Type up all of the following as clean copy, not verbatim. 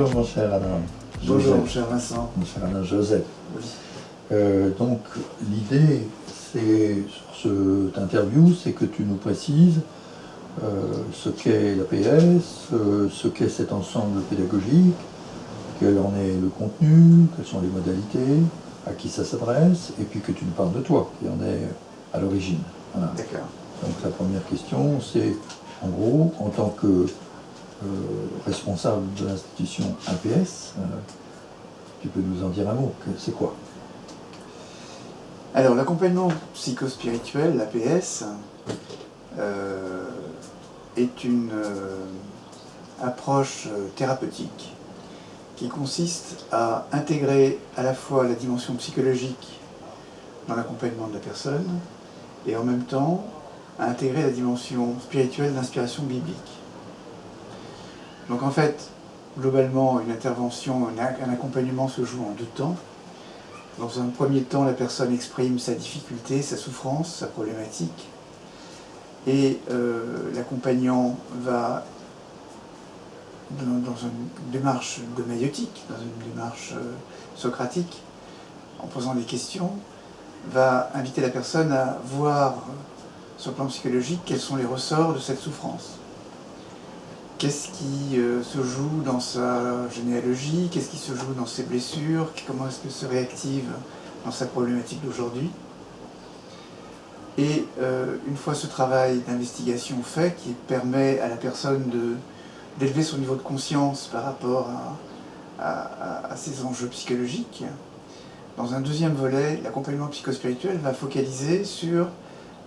Bonjour mon cher Alain. Bonjour mon cher Vincent. Mon cher Alain Joseph. Oui. Donc l'idée, c'est sur cette interview, c'est que tu nous précises ce qu'est l'APS, ce qu'est cet ensemble pédagogique, quel en est le contenu, quelles sont les modalités, à qui ça s'adresse, et puis que tu nous parles de toi, qui en est à l'origine. Voilà. D'accord. Donc la première question, c'est en gros, en tant que responsable de l'institution APS, tu peux nous en dire un mot, c'est quoi? Alors l'accompagnement psychospirituel, l'APS, est une approche thérapeutique qui consiste à intégrer à la fois la dimension psychologique dans l'accompagnement de la personne et en même temps à intégrer la dimension spirituelle d'inspiration biblique. Donc en fait, globalement, une intervention, un accompagnement se joue en deux temps. Dans un premier temps, la personne exprime sa difficulté, sa souffrance, sa problématique, et l'accompagnant va, dans une démarche domaïotique, dans une démarche socratique, en posant des questions, va inviter la personne à voir sur le plan psychologique quels sont les ressorts de cette souffrance. Qu'est-ce qui se joue dans sa généalogie, qu'est-ce qui se joue dans ses blessures, comment est-ce qu'elle se réactive dans sa problématique d'aujourd'hui. Et une fois ce travail d'investigation fait, qui permet à la personne d'élever son niveau de conscience par rapport à ses enjeux psychologiques, dans un deuxième volet, l'accompagnement psychospirituel va focaliser sur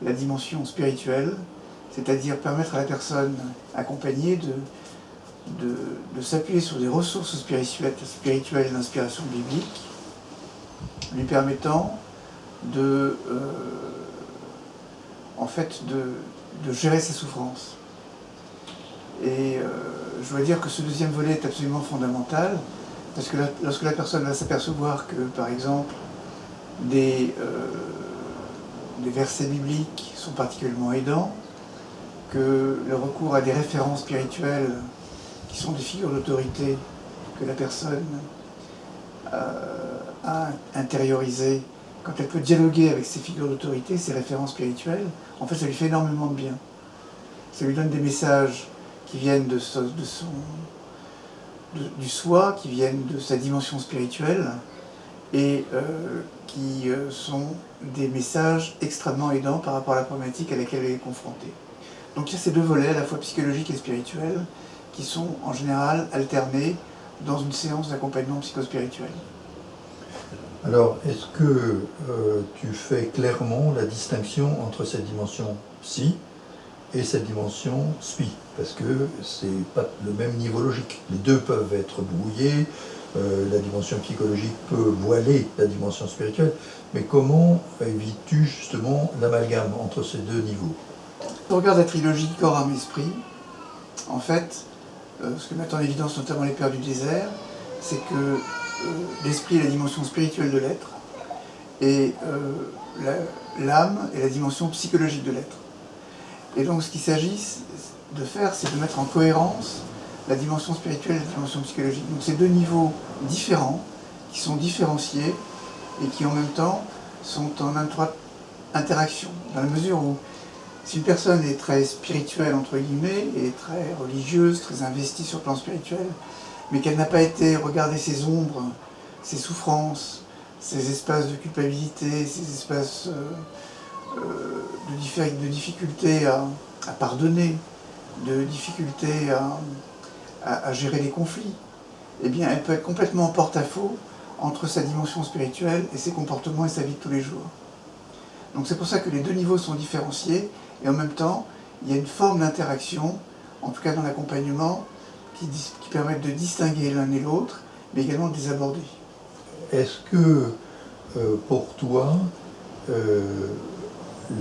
la dimension spirituelle, c'est-à-dire permettre à la personne accompagnée de s'appuyer sur des ressources spirituelles d'inspiration biblique, lui permettant de gérer ses souffrances. Et je dois dire que ce deuxième volet est absolument fondamental, parce que lorsque la personne va s'apercevoir que, par exemple, des versets bibliques sont particulièrement aidants, que le recours à des références spirituelles qui sont des figures d'autorité que la personne a intériorisées, quand elle peut dialoguer avec ces figures d'autorité, ces références spirituelles, en fait ça lui fait énormément de bien. Ça lui donne des messages qui viennent du soi, qui viennent de sa dimension spirituelle, et qui sont des messages extrêmement aidants par rapport à la problématique à laquelle elle est confrontée. Donc il y a ces deux volets, à la fois psychologiques et spirituels, qui sont en général alternés dans une séance d'accompagnement psychospirituel. Alors, est-ce que tu fais clairement la distinction entre cette dimension psy et cette dimension spi? Parce que c'est pas le même niveau logique. Les deux peuvent être brouillés, la dimension psychologique peut voiler la dimension spirituelle, mais comment évites-tu justement l'amalgame entre ces deux niveaux? Si on regarde la trilogie corps, âme, esprit, en fait, ce que mettent en évidence notamment les Pères du désert, c'est que l'esprit est la dimension spirituelle de l'être, et l'âme est la dimension psychologique de l'être. Et donc ce qu'il s'agit de faire, c'est de mettre en cohérence la dimension spirituelle et la dimension psychologique. Donc c'est deux niveaux différents, qui sont différenciés, et qui en même temps sont en étroite interaction, dans la mesure où si une personne est très spirituelle, entre guillemets, et très religieuse, très investie sur le plan spirituel, mais qu'elle n'a pas été regarder ses ombres, ses souffrances, ses espaces de culpabilité, ses espaces de difficulté à pardonner, de difficulté à gérer les conflits, eh bien elle peut être complètement en porte-à-faux entre sa dimension spirituelle et ses comportements et sa vie de tous les jours. Donc c'est pour ça que les deux niveaux sont différenciés, et en même temps, il y a une forme d'interaction, en tout cas dans l'accompagnement, qui permettent de distinguer l'un et l'autre, mais également de les aborder. Est-ce que, pour toi,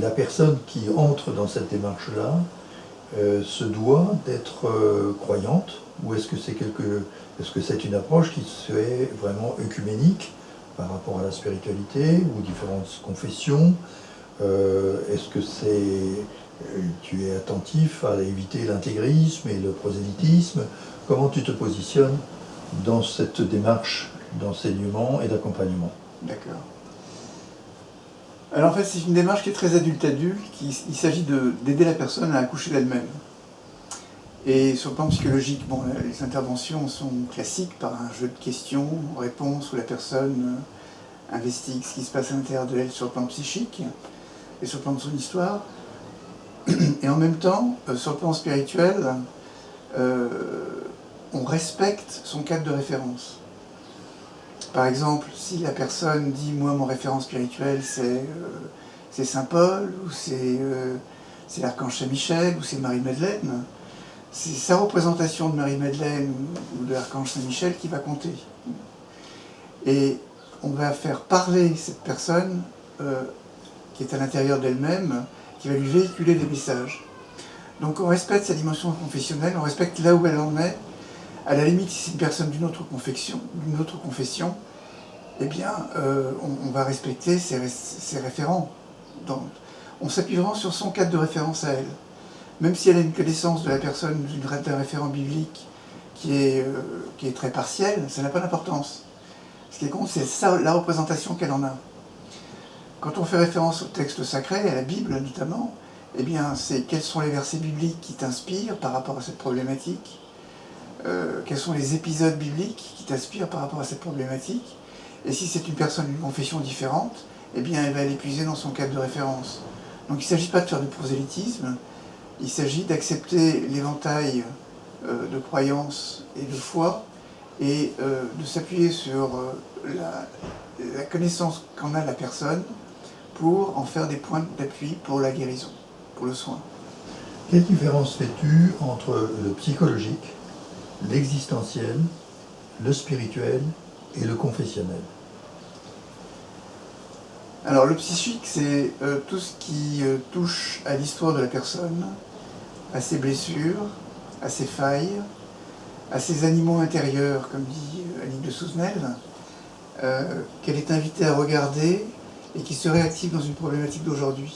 la personne qui entre dans cette démarche-là se doit d'être croyante, ou est-ce que c'est une approche qui serait vraiment œcuménique par rapport à la spiritualité ou différentes confessions? Est-ce que tu es attentif à éviter l'intégrisme et le prosélytisme? Comment tu te positionnes dans cette démarche d'enseignement et d'accompagnement. D'accord. Alors en fait, c'est une démarche qui est très adulte-adulte, il s'agit d'aider la personne à accoucher d'elle-même. Et sur le plan psychologique, bon, les interventions sont classiques par un jeu de questions-réponses où la personne investigue ce qui se passe à l'intérieur de elle sur le plan psychique et sur le plan de son histoire. Et en même temps, sur le plan spirituel, on respecte son cadre de référence. Par exemple, si la personne dit « moi, mon référent spirituel, c'est Saint Paul » ou c'est l'archange Saint-Michel ou c'est Marie-Madeleine, c'est sa représentation de Marie-Madeleine ou de l'archange Saint-Michel qui va compter. Et on va faire parler cette personne qui est à l'intérieur d'elle-même, qui va lui véhiculer des messages. Donc on respecte sa dimension confessionnelle, on respecte là où elle en est. À la limite, si c'est une personne d'une autre confession, eh bien, on va respecter ses référents. Donc, on s'appuie vraiment sur son cadre de référence à elle. Même si elle a une connaissance de la personne d'un référent biblique qui est très partielle, ça n'a pas d'importance. Ce qui compte, c'est la représentation qu'elle en a. Quand on fait référence au texte sacré, à la Bible notamment, eh bien, c'est quels sont les versets bibliques qui t'inspirent par rapport à cette problématique, quels sont les épisodes bibliques qui t'inspirent par rapport à cette problématique, et si c'est une personne d'une confession différente, eh bien, elle va l'épuiser dans son cadre de référence. Donc il ne s'agit pas de faire du prosélytisme, il s'agit d'accepter l'éventail de croyances et de foi, et de s'appuyer sur la connaissance qu'en a la personne pour en faire des points d'appui pour la guérison, pour le soin. Quelle différence fais-tu entre le psychologique, l'existentiel, le spirituel et le confessionnel? Alors le psychique, c'est tout ce qui touche à l'histoire de la personne, à ses blessures, à ses failles, à ses animaux intérieurs, comme dit Annick de Souzenel, qu'elle est invitée à regarder et qui se réactive dans une problématique d'aujourd'hui.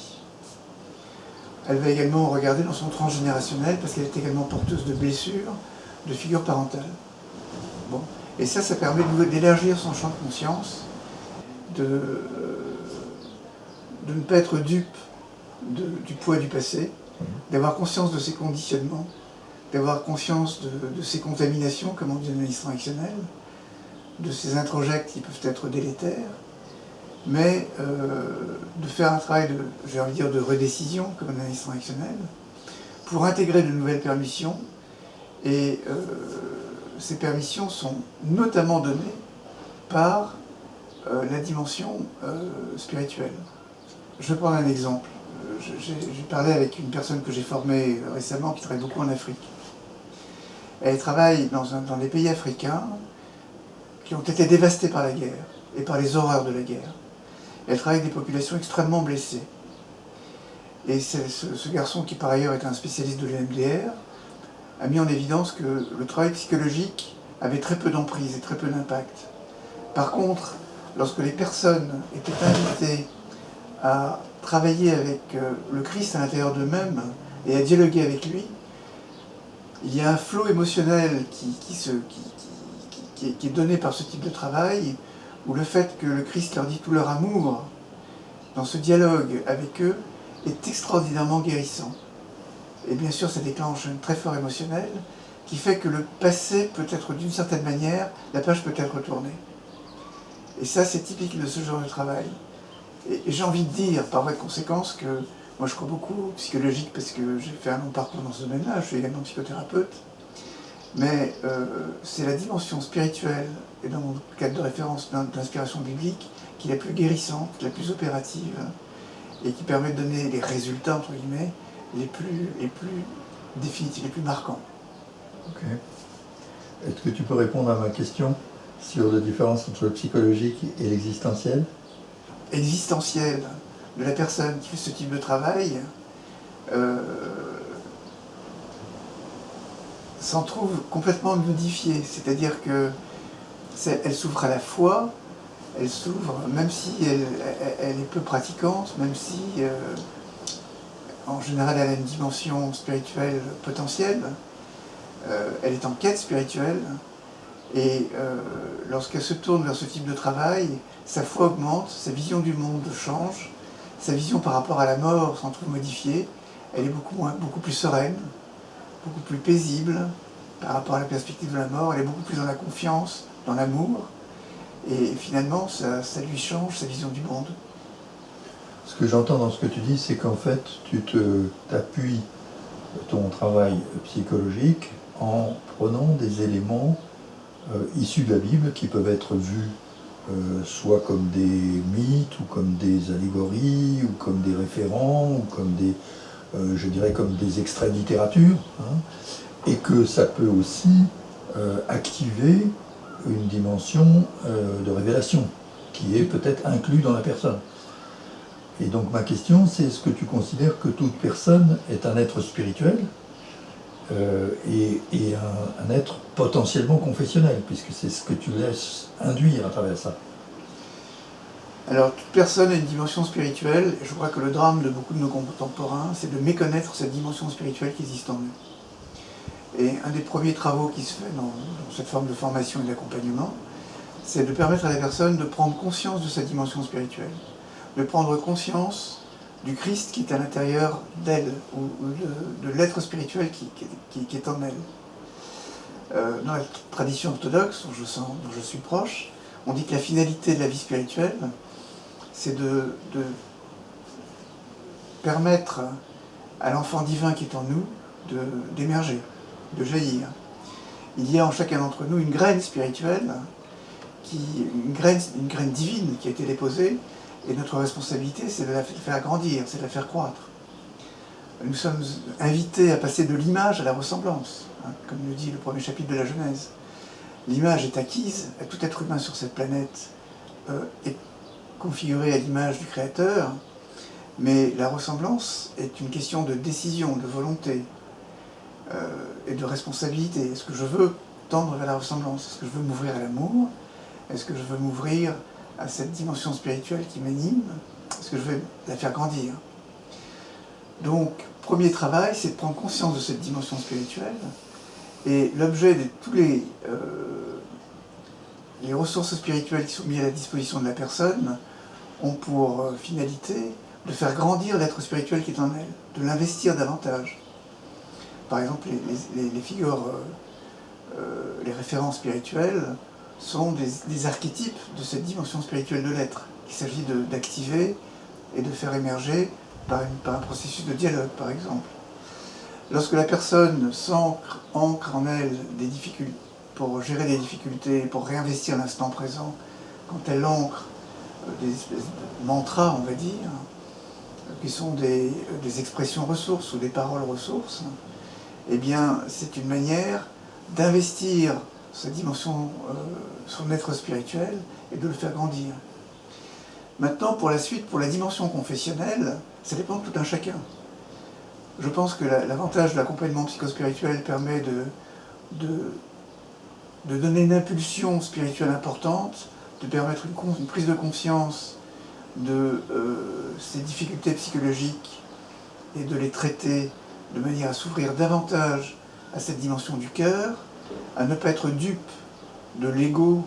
Elle va également regarder dans son transgénérationnel parce qu'elle est également porteuse de blessures, de figures parentales. Bon. Et ça permet d'élargir son champ de conscience, de ne pas être dupe du poids du passé, d'avoir conscience de ses conditionnements, d'avoir conscience de ses contaminations, comme on dit en analyse transactionnelle, de ses introjects qui peuvent être délétères, mais de faire un travail de redécision, comme en analyse transactionnelle, pour intégrer de nouvelles permissions. Et ces permissions sont notamment données par la dimension spirituelle. Je vais prendre un exemple. J'ai parlé avec une personne que j'ai formée récemment qui travaille beaucoup en Afrique. Elle travaille dans des pays africains qui ont été dévastés par la guerre et par les horreurs de la guerre. Elle travaille avec des populations extrêmement blessées. Et ce garçon, qui par ailleurs est un spécialiste de l'EMDR, a mis en évidence que le travail psychologique avait très peu d'emprise et très peu d'impact. Par contre, lorsque les personnes étaient invitées à travailler avec le Christ à l'intérieur d'eux-mêmes et à dialoguer avec lui, il y a un flot émotionnel qui est donné par ce type de travail, où le fait que le Christ leur dit tout leur amour dans ce dialogue avec eux est extraordinairement guérissant. Et bien sûr, ça déclenche un très fort émotionnel qui fait que le passé peut être, d'une certaine manière, la page peut être retournée. Et ça, c'est typique de ce genre de travail. Et j'ai envie de dire, par voie de conséquence, que moi je crois beaucoup au psychologique parce que j'ai fait un long parcours dans ce domaine-là, je suis également psychothérapeute, mais c'est la dimension spirituelle, et dans mon cadre de référence d'inspiration biblique, qui est la plus guérissante, la plus opérative, et qui permet de donner les résultats, entre guillemets, les plus définitifs, les plus marquants. Ok. Est-ce que tu peux répondre à ma question sur la différence entre le psychologique et l'existentiel? Existentiel de la personne qui fait ce type de travail s'en trouve complètement modifiée. C'est-à-dire qu'elle s'ouvre à la foi, elle s'ouvre, même si elle est peu pratiquante, même si en général elle a une dimension spirituelle potentielle, elle est en quête spirituelle, Et lorsqu'elle se tourne vers ce type de travail, sa foi augmente, sa vision du monde change, sa vision par rapport à la mort s'en trouve modifiée, elle est beaucoup plus sereine, beaucoup plus paisible par rapport à la perspective de la mort, elle est beaucoup plus dans la confiance, dans l'amour, et finalement ça lui change sa vision du monde. Ce que j'entends dans ce que tu dis, c'est qu'en fait, tu t'appuies ton travail psychologique en prenant des éléments issus de la Bible qui peuvent être vus soit comme des mythes ou comme des allégories ou comme des référents ou comme des, je dirais comme des extraits de littérature, hein, et que ça peut aussi activer une dimension de révélation qui est peut-être inclue dans la personne. Et donc ma question, c'est est-ce que tu considères que toute personne est un être spirituel et un être potentiellement confessionnel, puisque c'est ce que tu laisses induire à travers ça. Alors toute personne a une dimension spirituelle, et je crois que le drame de beaucoup de nos contemporains, c'est de méconnaître cette dimension spirituelle qui existe en nous. Et un des premiers travaux qui se fait dans cette forme de formation et d'accompagnement, c'est de permettre à la personne de prendre conscience de sa dimension spirituelle, de prendre conscience du Christ qui est à l'intérieur d'elle, ou de l'être spirituel qui est en elle. Dans la tradition orthodoxe, dont je suis proche, on dit que la finalité de la vie spirituelle, c'est de permettre à l'enfant divin qui est en nous d'émerger, de jaillir. Il y a en chacun d'entre nous une graine spirituelle, une graine divine qui a été déposée, et notre responsabilité, c'est de la faire grandir, c'est de la faire croître. Nous sommes invités à passer de l'image à la ressemblance, hein, comme le dit le premier chapitre de la Genèse. L'image est acquise, tout être humain sur cette planète est configuré à l'image du Créateur, mais la ressemblance est une question de décision, de volonté et de responsabilité. Est-ce que je veux tendre vers la ressemblance? Est-ce que je veux m'ouvrir à l'amour? Est-ce que je veux m'ouvrir à cette dimension spirituelle qui m'anime? Est-ce que je veux la faire grandir? Donc, premier travail, c'est de prendre conscience de cette dimension spirituelle, et l'objet de tous les ressources spirituelles qui sont mises à la disposition de la personne ont pour finalité de faire grandir l'être spirituel qui est en elle, de l'investir davantage. Par exemple, les figures, les référents spirituels sont des archétypes de cette dimension spirituelle de l'être, qu'il s'agit d'activer et de faire émerger par un processus de dialogue, par exemple. Lorsque la personne ancre en elle des difficultés, pour gérer les difficultés, pour réinvestir l'instant présent, quand elle ancre des espèces de mantras, on va dire, qui sont des expressions ressources ou des paroles ressources, eh bien, c'est une manière d'investir sa dimension, son être spirituel, et de le faire grandir. Maintenant, pour la suite, pour la dimension confessionnelle, ça dépend de tout un chacun. Je pense que l'avantage de l'accompagnement psychospirituel permet de donner une impulsion spirituelle importante, de permettre une prise de conscience de ces difficultés psychologiques et de les traiter de manière à s'ouvrir davantage à cette dimension du cœur, à ne pas être dupe de l'ego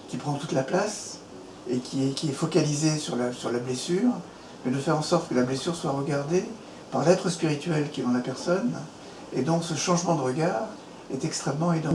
qui prend toute la place et qui est focalisé sur la blessure, mais de faire en sorte que la blessure soit regardée par l'être spirituel qui est dans la personne, et donc ce changement de regard est extrêmement aidant.